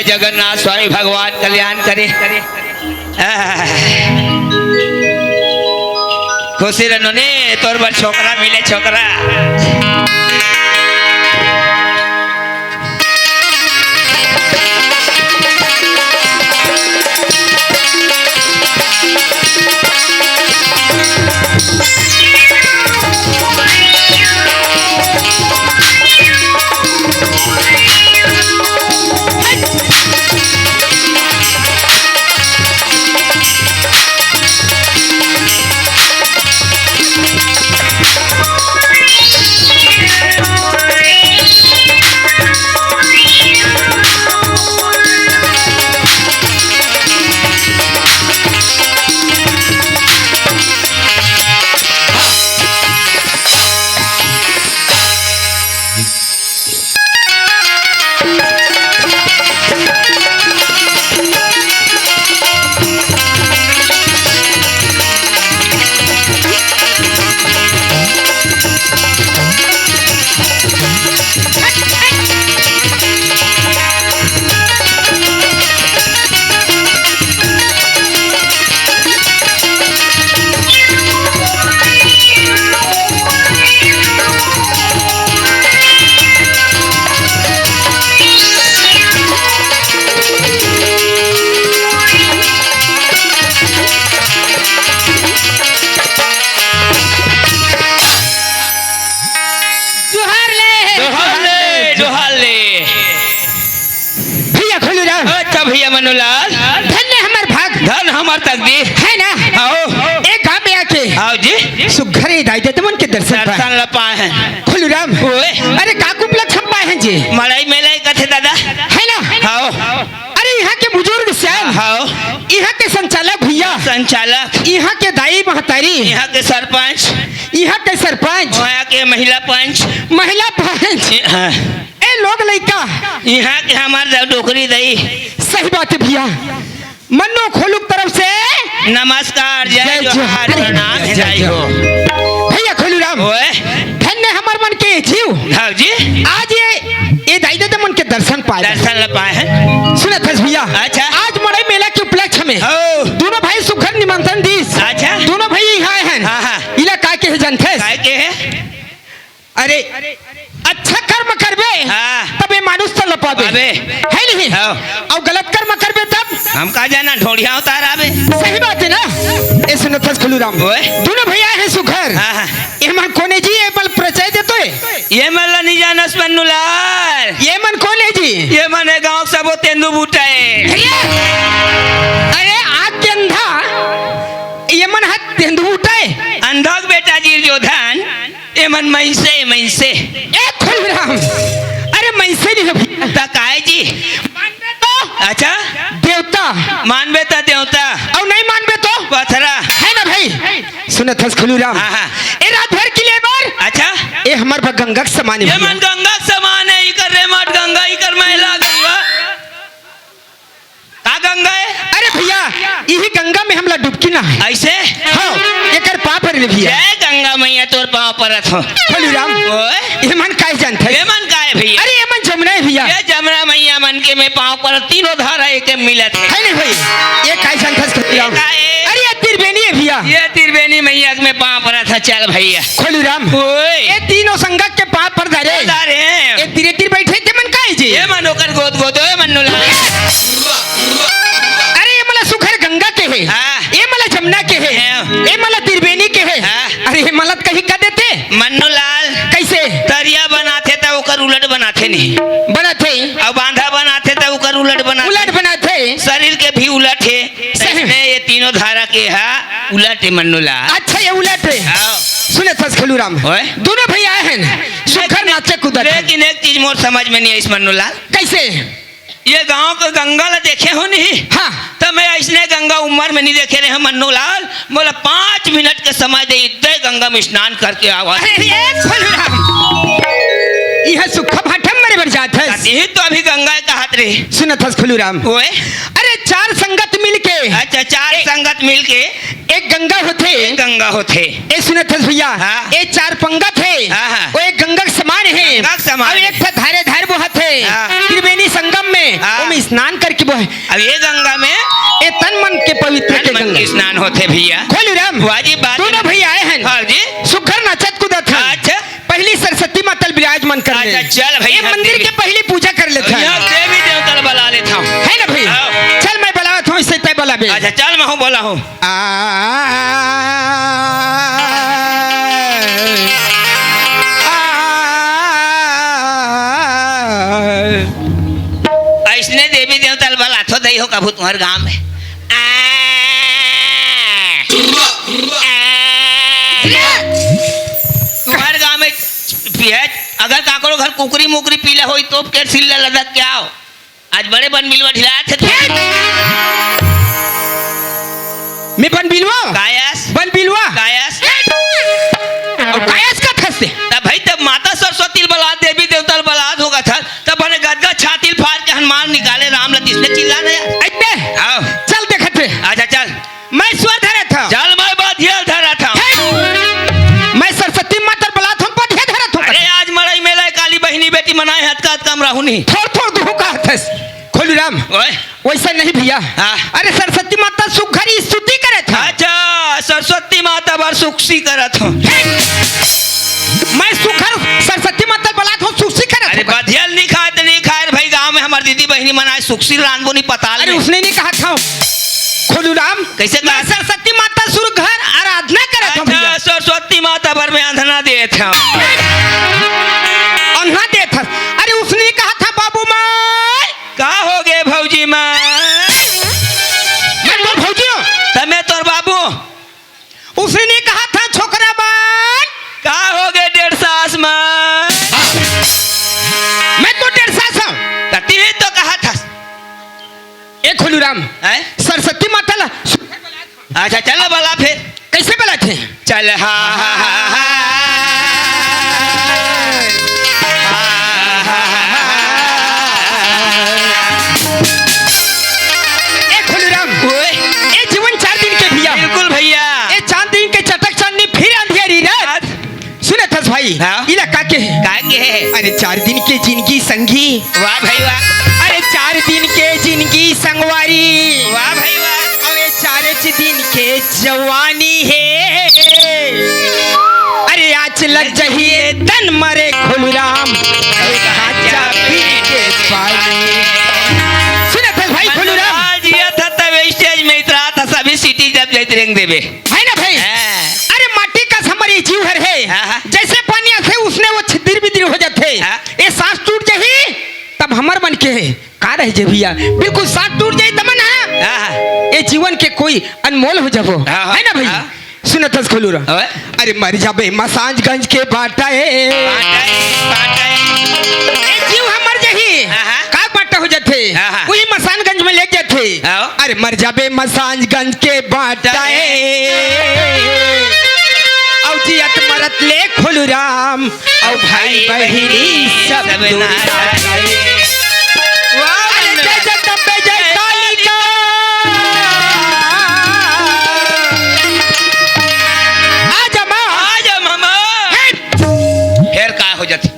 जगन्नाथ स्वामी भगवान कल्याण करे। खुशी रहो ने तोर बर छोकरा मिले छोकरा। भैया मनोलाल धन्य हमार भाग धन हमार तकदीर है ना। आओ एक गांव में आके आओ जी सुघरे दाई मन के दर्शन पाए हैं। खुलूराम अरे काकुपला छप्पा है जी मड़ाई मेलाई कथे दादा है ना। आओ अरे यहाँ के बुजुर्ग श्याम आओ यहाँ के संचालक भैया संचालक यहाँ के दाई महतारी यहाँ के सरपंच यहाँ के सरपंच यहाँ के महिला पंच हाँ। ए लोग लड़का यहाँ के हमारे डोकरी दई। सही बात है भैया। मन्नो खोलुक तरफ से नमस्कार जय जोहार प्रणाम जय हो भैया खोलूराम धन्य हमार मन के जीव हाँ जी आज ये दाई दे मन के दर्शन पाए दर्शन ले पाए हैं। सुने थस भैया अच्छा। आज मड़ई मेला के उपलक्ष्य में हो दोनों भाई सुखर निमंत्रण दीस अच्छा। दोनों भाई यहाँ आए हैं हाँ, हाँ। इला का के जनथे काय के है अरे अच्छा कर्म करबे हाँ। तबे मानुष तो लपाबे अबे। है नहीं हाँ। और गलत कर्म करबे तब हम का जाना ढोड़िया उतार आवे। सही बात है ना ए सुनो थस खुलूराम ओए। दोनों भैया हैं सुखर हाँ, हाँ। ये मन कोने जी ये बल परिचय देतो है ये मल्ला नहीं जानस मन्नूलाल ये मन कौन है जी ये मने गांव सब तेंदु बूटा है। अरे आग के अंधा ये मन हाथ तेंदु उठाए अंधक बेटा जी जो धन ये मन मैसे ए खुलराम अरे मैसे नहीं है तकाए जी मानबे तो अच्छा देवता मानबे ता देवता और नहीं मानबे तो पथरा है ना भाई सुने थस खुलूराम हाँ, हाँ। ए रात भर के लिए बार अच्छा ए हमार भा गंगा के समान ये है मन गंगा के समान है इकर रेमट गंगा इकर महिला गंगा का गंगा है अरे भैया यही गंगा में हमला डुबकी ना है ऐसे हाँ एकर पाप रे भैया जय गंगा मैया तोर पाँव परत हो खुलूराम ओए ये मन काय जानते ये मन का है भैया अरे ये मन जमुना है भैया ये जमुना मैया मन के में पाँव पर तीनों धारा एक मिलत है है नहीं भाई ये काय जानते खुलूराम ये काय है? अरे ये त्रिवेणी है भैया ये त्रिवेणी मैया में पाँव परत है चल भैया खुलूराम ओए ये तीनों संगत के पाप पर धरे दारे ये तीरे तीर बैठे थे मन काय जी ये मन होकर गोद गोद है मन्नूलाल अरे ये मला सुखर गंगा के है हाँ। ये मला जमुना के है हाँ। ये मला त्रिवेणी के है हाँ। अरे ये मला कहीं कर देते मन्नूलाल कैसे तरिया बनाते तो ओकर उलट बनाते नहीं बना थे और बांधा बनाते तो ओकर उलट बनाते उलट बना थे शरीर के भी उलट है सही। इसमें ये तीनों धारा के है उलट है मन्नूलाल अच्छा ये उलट है आओ। सुने थस खुलूराम ओए। दोनों भैया आए हैं सुखर नाचे कुदर लेकिन एक चीज मोर समझ में नहीं आई इस मन्नूलाल कैसे ये गांव के गंगा ला देखे हो नहीं हाँ तो मैं ऐसने गंगा उम्र में नहीं देखे रहे मन्नूलाल बोला 5 मिनट के समय दे इतने गंगा में स्नान करके आवा अरे ये खुलूराम यह सुखा भाठम मरे बर जात है यही तो अभी गंगा का हाथ रहे सुने थस खुलूराम ओए अरे चार संगत मिलके अच्छा 4 संगत मिलके एक गंगा होते गंगा होते ए सुने थस भैया हाँ। ये चार पंगा थे हाँ, हाँ। वो एक गंगा के समान है गंगा के समान और है। एक था धारे धार बहत है हाँ। त्रिवेणी संगम में हाँ। वो में स्नान करके वो है अब ये गंगा में ए तन मन के पवित्र के मन गंगा के स्नान होते भैया खोलूराम वाजिब बात है दोनों ना। भैया आए हैं हाँ जी सुखर नाचत कूदत है अच्छा पहली सरस्वती माता विराजमान कर ले अच्छा, चल भैया, ये मंदिर देवी। के पहली पूजा कर लेता है यहाँ देवी देवता बुला लेता हूँ है ना भैया हाँ। चल मैं बुलावत हूँ इससे तय बुला बे अच्छा चल मैं हूँ बोला हूँ ऐसने देवी देवता बुला तो दही हो कभू तुम्हारे गाँव में तुम्हारे गाँव में अगर काकरो घर कुकरी मुकरी पीला हो तो के सिल्ला लदक क्या हो आज बड़े बन मिलवा ढिला थे मैं बन बिलवा कायस बन बिलवा कायस और कायस का खसते तब भाई तब माता सरस्वती बलाद देवी देवता बलाद होगा था तब बने गदगा छाती फाड़ के हनुमान निकाले राम लतीश ने चिल्ला दिया ऐसे आओ चल देखते अच्छा चल मैं स्वर धरा था चल मैं बाधिया धरा था मैं सरस्वती माता बुलात हूँ पढ़े धरा था अरे आज मड़ई मेला काली बहनी बेटी मनाए हथ का कम रहू नहीं थोड़ थोड़ दुहू का हथस खोलूराम ओए वैसा नहीं भैया हाँ। अरे सरस्वती माता सुखरी स्तुति करे था अच्छा सरस्वती माता बार सुखसी करत हो मैं सुखर सरस्वती माता बुलात हूँ सुखसी करे अरे बधियल नहीं खाए तो नहीं खाए भाई गांव में हमारी दीदी बहनी मनाए सुखसी रानबो नहीं पता अरे उसने नहीं कहा था खोलूराम कैसे मैं कहा? सरस्वती माता सुर घर आराधना करे था अच्छा भैया सरस्वती माता भर में आंधना दे था अन्ना दे था अरे उसने कहा था बाबू माँ का हो गए भौजी माँ मैं तो भौजी हूँ तमे तोर बाबू उसने नहीं कहा था छोकरा बान का हो गए 1.5 सास माँ मैं तो 1.5 साल हूँ तती ही तो कहा था ए खोलूराम हैं? सरस्वती माता ला अच्छा चलो बला फिर कैसे बुलाए थे चल ए खोलूराम ओए ए जीवन 4 दिन के भैया बिल्कुल भैया ए 4 दिन के चटक चांदनी फिर अंधेरी रात सुने थस भाई हाँ? इला अरे 4 दिन के जिंदगी संगी, वाह भाई वाह, अरे 4 दिन के जिंदगी संगवारी, वाह भाई वाह, अरे 4 दिन के जवानी है, अरे आज लग जाइए तन मरे खुलराम, अरे काचा पी के पानी। सुना था भाई खुलराम जिया था तब स्टेज में इतरा था सभी सिटी जब जैत रेंग देवे है ना भाई। हाँ। अरे माटी का हमारी जीव हर है, हाँ। जैसे पानी आते उसने वो छिद्र बिद्र हो जाते, हाँ। ये सांस टूट जाही तब हमर बन के का रह जे भैया, बिल्कुल सांस टूट जाई तमन है, हाँ। ये जीवन के कोई अनमोल हो जाबो, हाँ। है ना भाई। हाँ। सुनो तस खोलू रहा, ओए, अरे मर जाबे मसाजगंज के बाटा है, बाटाई, ए जीव हमर जही हाँ। का बाटा हो जाते, हाँ। वही मसानगंज में ले जाते, हाँ। अरे मर जाबे मसानगंज के बाटा है, औ जियत मरत ले खोलू राम, औ भाई बहिनी सब दूर अरे जय जगदम्बे जय कालिका, आजा माँ, आजा मामा, फिर का हो जाती,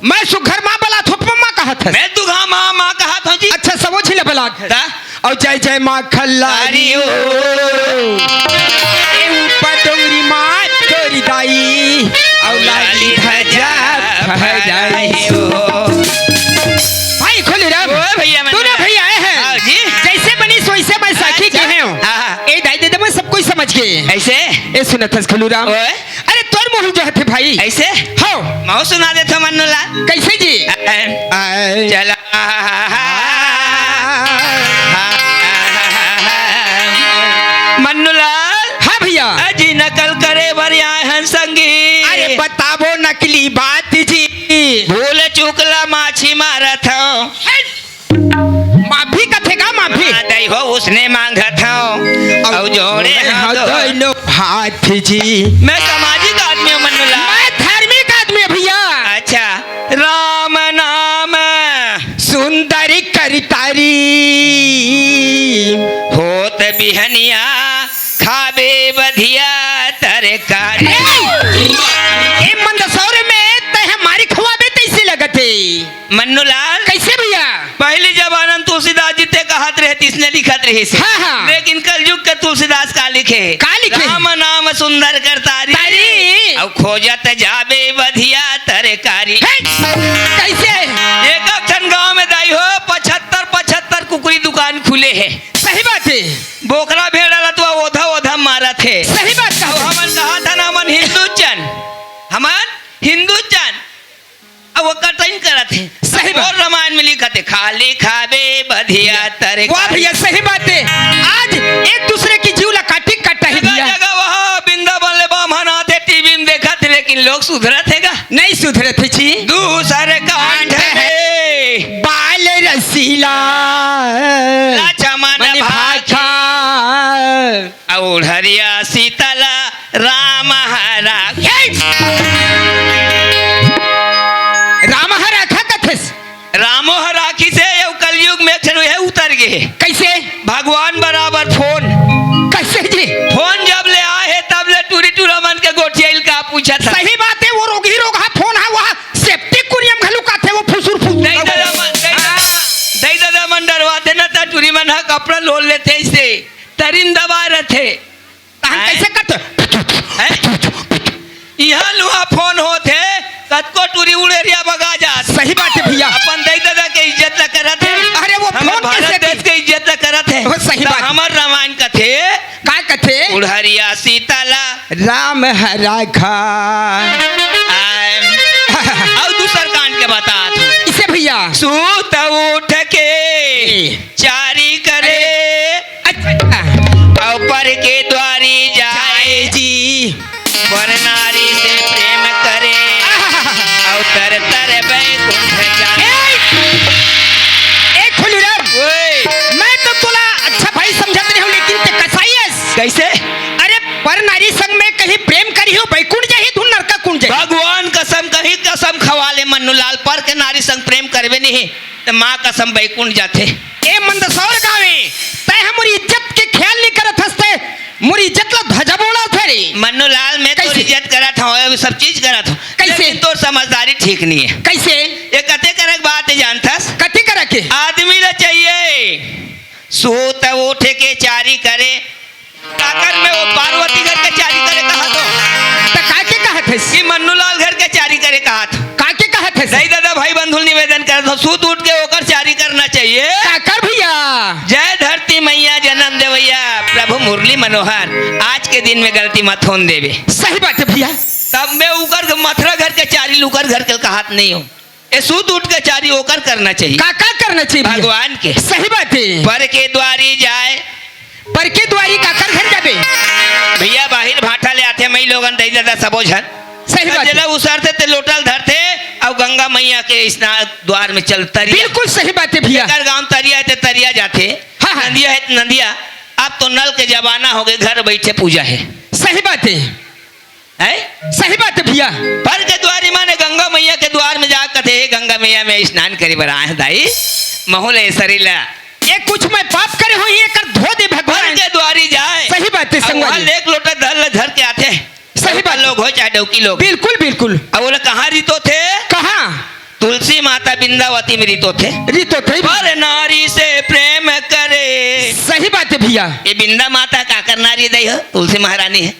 मैं सुघर माँ बला थोप माँ कहा था, मैं दुगा माँ माँ कहा था जी, अच्छा सबो छिले बला ता? और जय जय माँ खल्लारी ओ, ए ऊपर डोंगरी माँ तोरी दाई, और लाली ध्वजा फहराई ओ। भाई खोले राम, ओ भैया मैंने- तू ना भैया आए हैं, हाँ जी। जैसे बनी वैसे मैं साखी के हैं, हाँ। ए दाई दे मैं सब कुछ समझ गए, ऐसे ए सुना था खोलू राम, ओए। अरे तोर मोह जो थे भाई, ऐसे हो मैं सुना देता मन्नूला कैसे जी, आए चला मन्नूलाल, हाँ भैया, अजी नकल करे बरिया हन संगी, अरे बताबो नकली बात जी, भूल चूकला माछी मारत हूँ, माफी कथेगा माफी, दई हो उसने मांगत हूँ, और जोड़े हाथ दोनों हाथ जी, मैं सामाजिक आदमी हूँ मन्नूलाल, मैं धार्मिक आदमी हूँ भैया, अच्छा राम नाम सुंदरी करतारी, होत बिहनिया खाबे बधिया तरकारी, ए मंदसौर में ते हमारी खवाबे तैसे लगते, मन्नूलाल कैसे भैया, पहले जमाना में तुलसीदास जी ते कहत रहे तिसने लिखत रहे से, हाँ, हाँ। लेकिन कलयुग के तुलसीदास का लिखे का लिखे? राम नाम सुंदर करतारी, तारी। और खोजत जाबे बधिया तरकारी, कैसे, एक अक्षन गांव में दाई हो 75 कुकरी दुकान खुले है, सही बात है, बोकरा भेड़ा तो ओधा ओधा मारा थे, सही बात और कहा, हमन कहा था ना हमन हिंदू चन अब वो कटिंग करत है, सही बात। और रामायण में लिखत है खाली खाबे बधिया तरकारी, वाह भैया सही बात है, आज एक दूसरे की जीव ला काटी काटा ही जगह भैया, जगह वहाँ वृंदावन ले बामन आते टीवी में देखा थे, लेकिन लोग सुधरत है नहीं सुधरे थे जी, दूसर कांड है बाल रसीला लक्ष्मण मन भाखा भाखा, और हरिया सीतला राम हरा, राम हरा खा कथस, रामो राखी से ये कलयुग में क्षण है उतर गए, कैसे भगवान बराबर फोन कैसे जी, जब ले आए है तब ले टूरी टूरा मन के गोठिया का पूछा था, सही बात है, वो रोगी रोग हा फोन हा वहाँ सेफ्टी कुरियम घलू का थे, वो फुसुर दई दादा मन डरवाते ना था टूरी मन हा कपड़ा लोल लेते इसे तरिन दबा रहे हम कैसे करते, यहाँ लुहा फोन होते कतको टूरी उड़ेरिया बगा जात, सही बात है भैया, अपन दई दादा के इज्जत न करत है, अरे वो हमर फोन भारत कैसे देश के इज्जत न करत है, वो सही तो बात। हमर रामायण कथे का कथे, उड़हरिया सीताला राम हरा खा, और दूसर कांड के बात इसे भैया सूत उठ के चारी करे अच्छा और पर के द्वारी जाए जी, पर नारी से प्रेम करे और तर तर बैकुंठ जाए, एक खोलू राम, मैं तो तुला अच्छा भाई समझत नहीं हूँ, लेकिन ते कसाई है कैसे अरे पर नारी संग में कहीं प्रेम करी हो बैकुंठ जाही तू नरका कुंड जाही, भगवान कसम कहीं कसम खवाले मन्नूलाल पर के नारी संग प्रेम करवे नहीं तो माँ कसम बैकुंठ जाते, ए मंदसौर गावे तय हमरी इज्जत के ख्याल नहीं करत हस्ते, मोरी इज्जत ला ध्वजा बोला थे, रे मन्नू लाल मैं तो कैसे? इज्जत करा था सब चीज करा था कैसे? लेकिन तो समझदारी ठीक नहीं है। कैसे ये कते करक बात है जानथस कथी करे के आदमी ला चाहिए सूत उठ के चारी करे काकर में वो पार्वती घर के चारी करे कहा तो काके कहत है कि मन्नू लाल घर के चारी करे कहा था काके कहत है नहीं दादा भाई बंधुल निवेदन कर दो सूत उठ के होकर चारी करना चाहिए। काकर भैया जय धरती मैया जन्म देवैया प्रभु मुरली मनोहर आज के दिन में गलती मत होन देवे। सही बात है भैया तब मैं उकर मथुरा घर के चारी लुकर घर के कहात नहीं हूँ ये सूत उठ के चारी होकर करना चाहिए काका करना चाहिए भैया? भगवान के सही बात है पर के द्वारी जाए पर के द्वारी काकर घर जाबे भैया बाहिर भाटा ले आते मई लोगन दई दादा सबो झन सही बात जेला है उसरते ते लोटल धरते और गंगा मैया के स्नान द्वार में चल तरिया बिल्कुल सही बात है भैया कर गांव तरिया है ते तरिया जाते हाँ, हाँ। नदिया है ते नदिया अब तो नल के जमाना हो गए घर बैठे पूजा है सही बात है हैं? सही बात है भैया पर के द्वारी माने गंगा मैया के द्वार में जा कथे गंगा मैया में स्नान करे बर आए दाई महुले सरीला ये कुछ मैं पाप करे हो ये कर धो दे पर भगवान के द्वारी जाए सही बात है अब संगवा वहाँ जी। लेक लोटा धर के आते सही बात। लोग हो चाहे डौकी लोग बिल्कुल बिल्कुल अब बोले कहाँ रीतो थे कहाँ तुलसी माता बिंदावती में रीतो थे रीतो थे पर नारी से प्रेम करे सही बात है भैया ये बिंदा माता का कर नारी दई है तुलसी महारानी है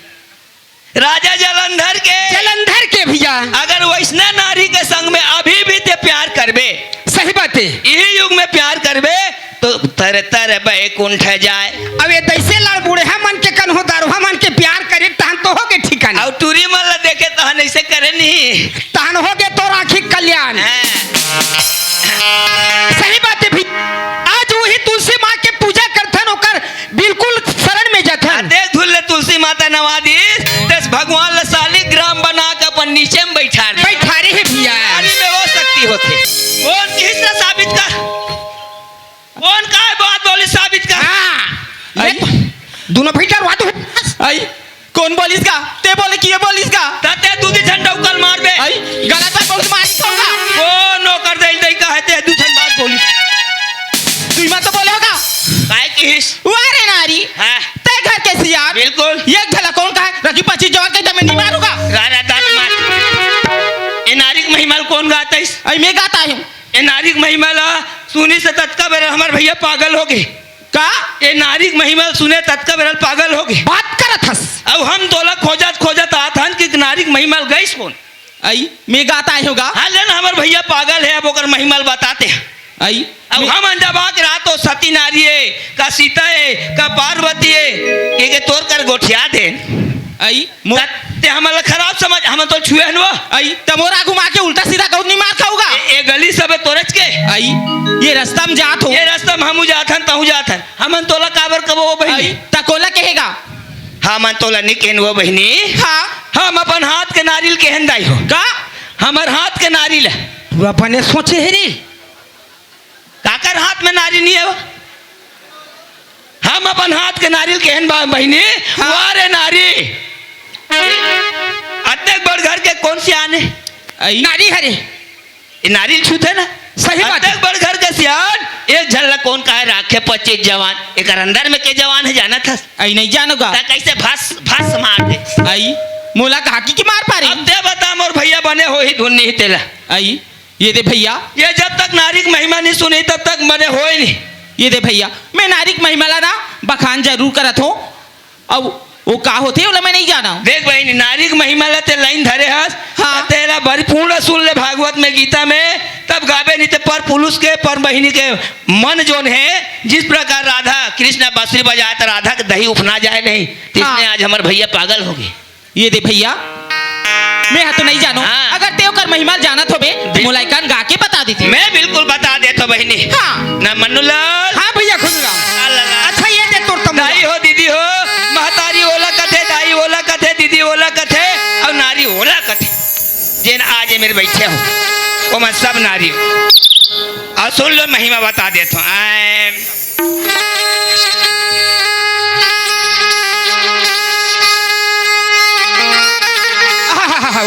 राजा जलंधर के भैया अगर वैष्णव नारी के संग में अभी भी ते प्यार करबे सही बात है यही युग में प्यार करबे तो तर तर बैकुंठ जाए अब ये दैसे लड़ बूढ़े हम मन के कन हो दारुहा मन के प्यार करे तहन तो हो गए ठिकाना और टूरी मन ला देखे तहन ऐसे करे नहीं तहन हो गए तो राखी कल्याण सही बात है भैया आज वही तुलसी माँ के पूजा करथन ओकर बिल्कुल शरण में जाथन देख धुल तुलसी माता नवादी दस भगवान ला शालिग्राम बना के अपन नीचे में बैठा दे बैठा रहे भैया नारी में वो शक्ति होते कौन किसने साबित कर कौन का बात बोली साबित कर हाँ दोनों भैया रुआ तो आई कौन बोलिस का ते बोले कि ये बोलिस का तते दूधी झंडा उकल मार बे आई गलत बात बहुत मारी होगा कौन नौकर दई दई का है दू झन बात बोली तू मत तो बोले होगा काय किस वारे नारी हां ते घर के सियार बिल्कुल एक झला कौन का है रखी 25 जवान के जमीन नहीं मारूंगा रारा दांत मार ए नारिक महिमाल कौन गाता है आई मैं गाता हूं ए नारिक महिमाला सुनी से तत्का बेर हमार भैया पागल हो गए का ए नारिक महिमाल सुने तत्का बेर पागल हो गए बात करत हस अब हम तोला खोजत खोजत आथन कि नारिक महिमाल गईस कौन आई मैं गाता हूंगा हाँ लेन हमार भैया पागल है अब ओकर महिमाल बताते हैं आई अब हम अंजबा के रात तो सती नारी है का सीता है का पार्वती है के तोड़ कर गोठिया दे आई ते हमारा खराब समझ हम तो छुए हनवा आई तमोरा घुमा के उल्टा सीधा कहूं नहीं मार खाऊंगा ए गली सब तोरच के आई ये रास्ता में जात हो ये रास्ता में हम जाथन तहु जाथन हमन तोला काबर कबो आई बहिनी तकोला कहेगा हमन तोला निकेन वो बहिनी हाँ हम अपन हाथ के नारियल केहन दाई हो का हमर हाथ के नारियल है तू अपने सोचे है रे काकर हाथ में नारियल नहीं है वो हम अपन हाथ के नारियल केहन बहिनी वारे नारी अत्यक बड़ घर के कौन सी आने आई नारी हरे ये नारियल छूते ना सही बात है। अत्यक बड़ घर के सियान एक झल्ला कौन का है राखे 25 जवान एक अंदर में के जवान है जाना था आई नहीं जानूंगा ता कैसे भास भास मार दे आई मोला कहा की मार पारी अब ते बता मोर भैया बने हो ही धुन नहीं तेला आई ये दे भैया ये जब तक नारिक महिमा नहीं सुनी तब तक बने हो ही नहीं ये दे भैया मैं नारिक महिमाला ना बखान जरूर करत हो अब वो का होते बोला मैं नहीं जाना देख बहनी नारिक महिमा ला ते लाइन धरे हस हाँ। तेरा भरी पूर्ण सुन ले भागवत में गीता में तब गावे नहीं ते पर पुरुष के पर बहिनी के मन जोन है जिस प्रकार राधा कृष्ण बांसुरी बजाए तो राधा के दही उफना जाए नहीं तो हाँ। इसमें आज हमारे भैया पागल हो गए ये दे भैया मैं तो नहीं जानो हाँ। अगर तेव कर महिमा जानत होबे तो मुलायकान गा के बता देती मैं बिल्कुल बता देता बहनी हाँ ना मन्नूलाल हाँ भैया खुदराम अल्लाह। अच्छा ये दे तोर तम दाई हो दीदी हो महतारी ओला कथे दाई ओला कथे दीदी ओला कथे और नारी ओला कथे जिन आज मेरे बैठे हो वो मैं सब नारी हो और सुन लो महिमा बता देता हूँ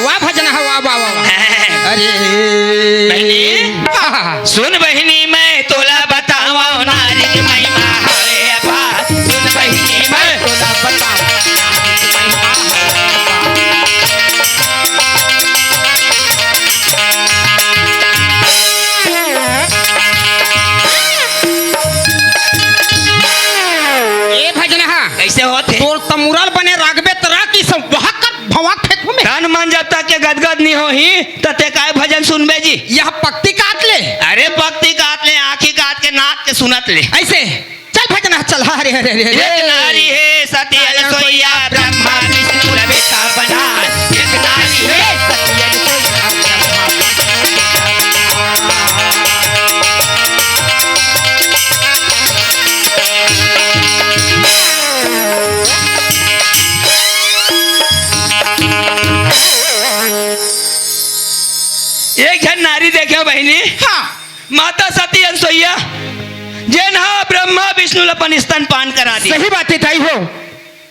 वाह भजन है वाह वाह वाह अरे बहनी सुन बहनी मैं तोला बतावा नारी की महिमा है अपार सुन बहनी मैं तोला बतावा नारी की महिमा मन जब तक के गदगद नहीं हो ही तो ते काय भजन सुनबे जी। यह पक्ति काट ले अरे पक्ति काट ले, आँखी काट के, नाक के सुनत ले। ऐसे चल भजना चल। हरे हरे हरे एक नारी है सती अनसुईया ब्रह्मा विष्णु बेटा बना। एक नारी है सती अनसुईया ब्रह्मा एक जन नारी देखे बहनी। हाँ माता सती अनसुईया जेन हा ब्रह्मा विष्णु लपन स्तन पान करा दी। सही बात है ताई हो।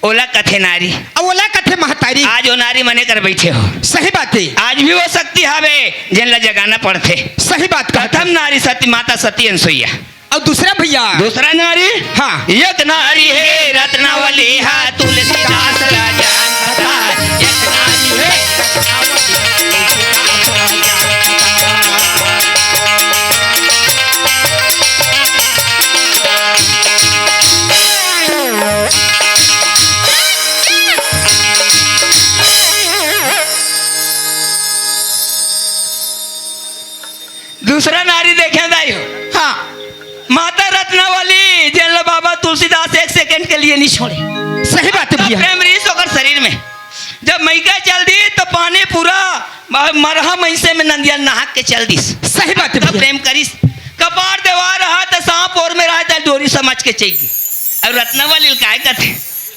ओला कथे नारी, अब ओला कथे महतारी। आज वो नारी मने कर बैठे हो। सही बात है। आज भी वो शक्ति हवे जेन ला जगाना पड़थे। सही बात कहत प्रथम नारी सती माता सती अनसुईया। और दूसरा भैया दूसरा नारी हाँ एक नारी है रत्नावली हा तुलसीदास राजा बता। एक नारी है दूसरा नारी देखे दाई हो। हाँ माता रत्नावली जेन ला बाबा तुलसीदास एक सेकंड के लिए नहीं छोड़े। सही बात है भैया। प्रेम रीस होकर शरीर में जब मैका चल दी तो पानी पूरा मरहा मैसे में नंदिया नहा के चल दी। सही बात है तब भैया। प्रेम करिस कपार देवा रहा तो सांप और में रहा था डोरी समझ के चाहिए। अब रत्नावली काय कहते,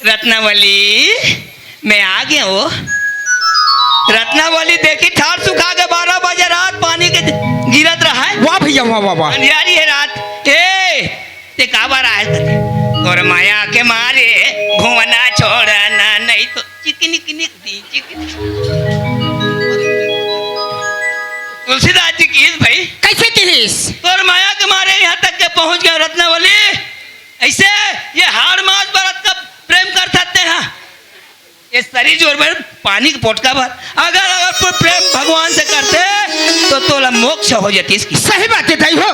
रत्नावली मैं आ गया वो। रत्नावली देखी ठार सुखा के 12 बजे रात पानी के गिरत रहा है। वाह भैया वाह वाह वाह। अंधियारी है रात। ए ते काबर आए थे और माया के मारे घूमना छोड़ना नहीं तो चिकनी किनी दी चिकनी। तुलसीदास जी की भाई कैसे तीस और माया के मारे यहाँ तक के पहुंच गए रत्नावली। ऐसे ये हाड़ मास बरत का प्रेम कर सकते हैं। ये शरीर जोर में पानी के पोटका भर अगर प्रेम भगवान से करते तो तोला मोक्ष हो जाती इसकी। सही बात है ताई हो।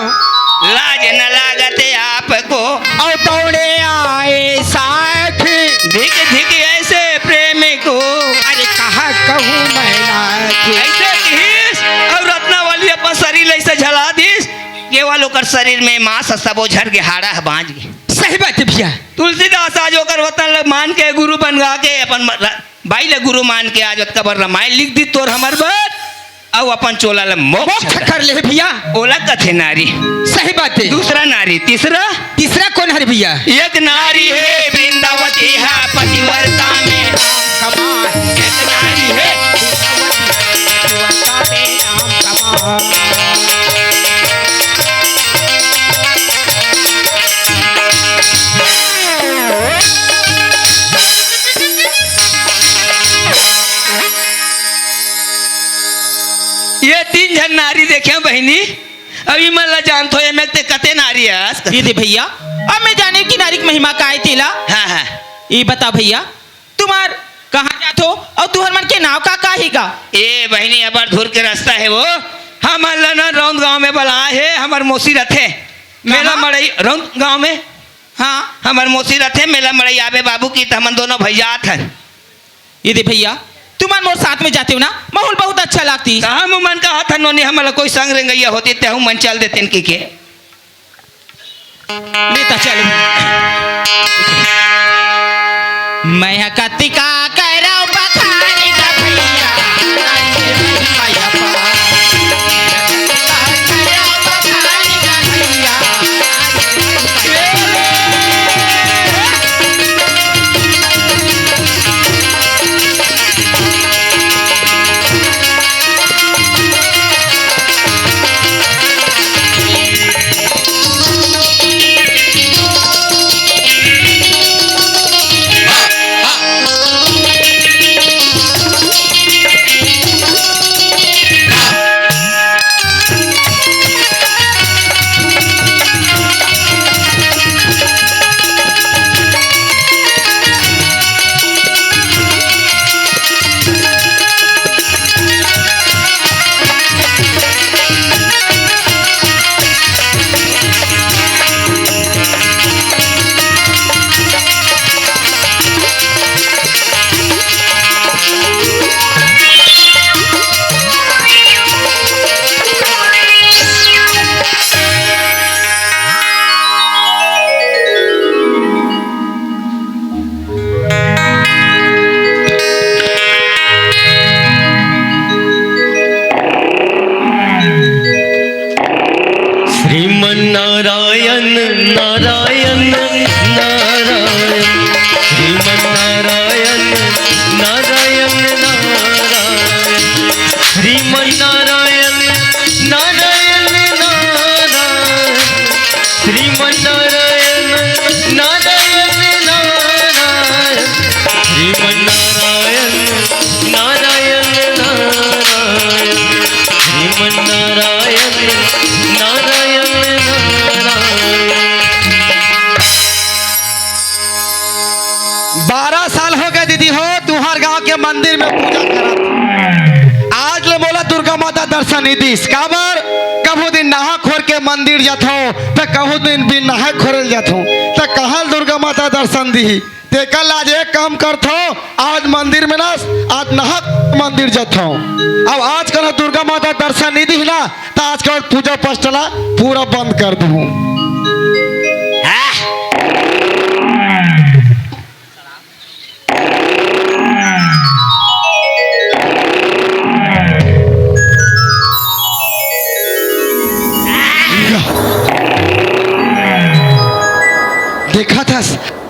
लाज न लागते आपको और दौड़े आए साथ धिक धिक ऐसे प्रेम को। अरे कहा कहूँ मैं नाथ। ऐसे किस और रत्नावली अपन शरीर ऐसे झला दिस केवल ओकर शरीर में मांस सबो झर के हाड़ा है बांझ गए। सही बात है भैया। तुलसीदास आज ओकर वतन मान के गुरु बनवा के अपन भाई ले गुरु मान के आज कबर रामायण लिख दी तोर हमर बात और अपन चोला ले मोक्ष मोक्ष कर ले भैया। ओला कथे नारी। सही बात है। दूसरा नारी। तीसरा तीसरा कौन है भैया? एक नारी है वृंदावती है पतिव्रता में कमाल। एक नारी है पतिव्रता में नाम कमाल। ये 3 जन नारी देखे बहनी। अभी मन ला जानत हो में ते कते नारी है। ये दे भैया अब मैं जाने की नारी की महिमा का आई तेला। हाँ हाँ ये बता भैया तुम्हार कहाँ जात हो और तुहर मन के नाव का ही का? ये बहनी अबर धूर के रास्ता है वो। हम ना रौंद गांव में बला है हमार मौसी रथे मेला कहाँ? मड़ई रौंद गांव में। हाँ हमार मौसी रथे मेला मड़ई आबे बाबू की तो हम दोनों भैया थे। ये दे भैया तुम मोर साथ में जाते हो ना माहौल बहुत अच्छा लगती। कहा मन कहा था नोनी हमारा कोई संग रेंगैया होती ते हम मन चल देते इनकी के लेता चल मैं कतिका करो बखारी का भैया माया पा करो बखारी का भैया। श्रीमन्नारायण नारायण नारायण श्रीमन्नारायण नारायण नारायण श्रीमन्नारायण नारायण नारायण श्रीमन्नारायण नारायण नारायण श्रीमन्नारायण नारायण नारायण श्रीमन्नारायण नारायण नारायण 12 साल हो गए दीदी हो तुम्हार गांव के मंदिर में पूजा करत। आज ले बोला दुर्गा माता दर्शन दीस काबर कभू दिन नहा खोर के मंदिर जात हो तो कभू दिन बिन नहा खोरल जात हो तो कहाँ दुर्गा माता दर्शन दी ते कल आज एक काम करत हो आज मंदिर में ना आज नहा मंदिर जात हो अब आज कल दुर्गा माता दर्शन नहीं दी ना तो आज कल पूजा पस्टला पूरा बंद कर दूँ। देखा था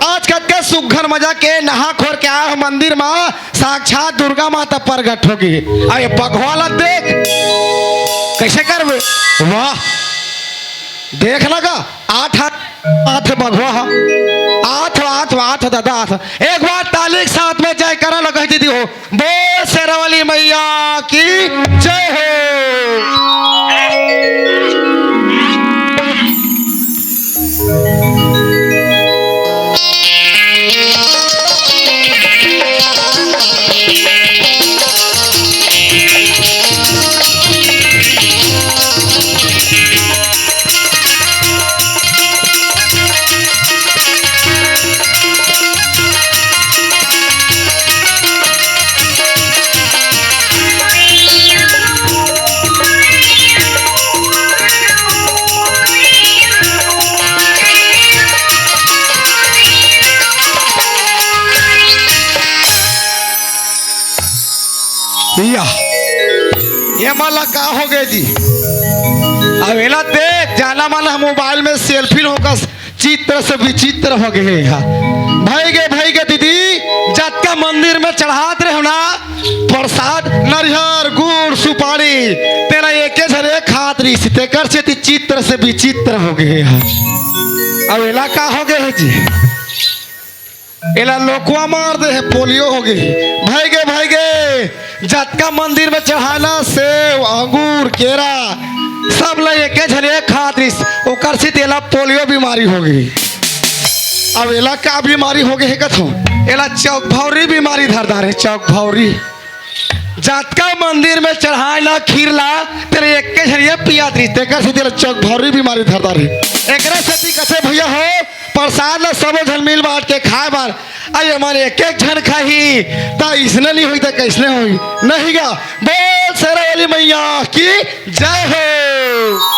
आज कतका सुघर मजा के नहा खोर के आया मंदिर में साक्षात दुर्गा माता प्रगट होगी। अरे भगवान देख कैसे करवे वाह देख लगा 8 हाथ भगवा आठ दादा आठ एक बार ताली के साथ में जय करा लगा दीदी हो बोल शेरावाली मैया की जय हो। ये माला का हो गए जी अवेला देख जाना माला मोबाइल में सेल्फी होकर चित्र से विचित्र हो गए भाई गे दीदी जत का मंदिर में चढ़ाते रहो ना प्रसाद नारियल गुड़ सुपारी तेरा एक झरे खातरी तेकर से चित्र से विचित्र हो गए अवेला का हो गए जी एला लोकवा मार दे है पोलियो हो गई भाई गे जतका मंदिर में चढ़ाना सेव अंगूर केरा सब ले एक झरे खातरिस ओकर से तेला पोलियो बीमारी हो गई। अब एला का बीमारी हो गई है कथो एला चौक भौरी बीमारी धरदार है चौक भौरी जतका मंदिर में चढ़ाना खीरला तेरे एक झरिया पिया तेकर से तेरा चौक भौरी बीमारी धरदार है एकरा से कसे भैया हो प्रसाद ला सब झन मिल बांट के खाए बार अरे हमारे एक झन खाही ता इसने नहीं हुई तो कैसने हुई नहीं गा बोल शेरावाली मैया की जय हो।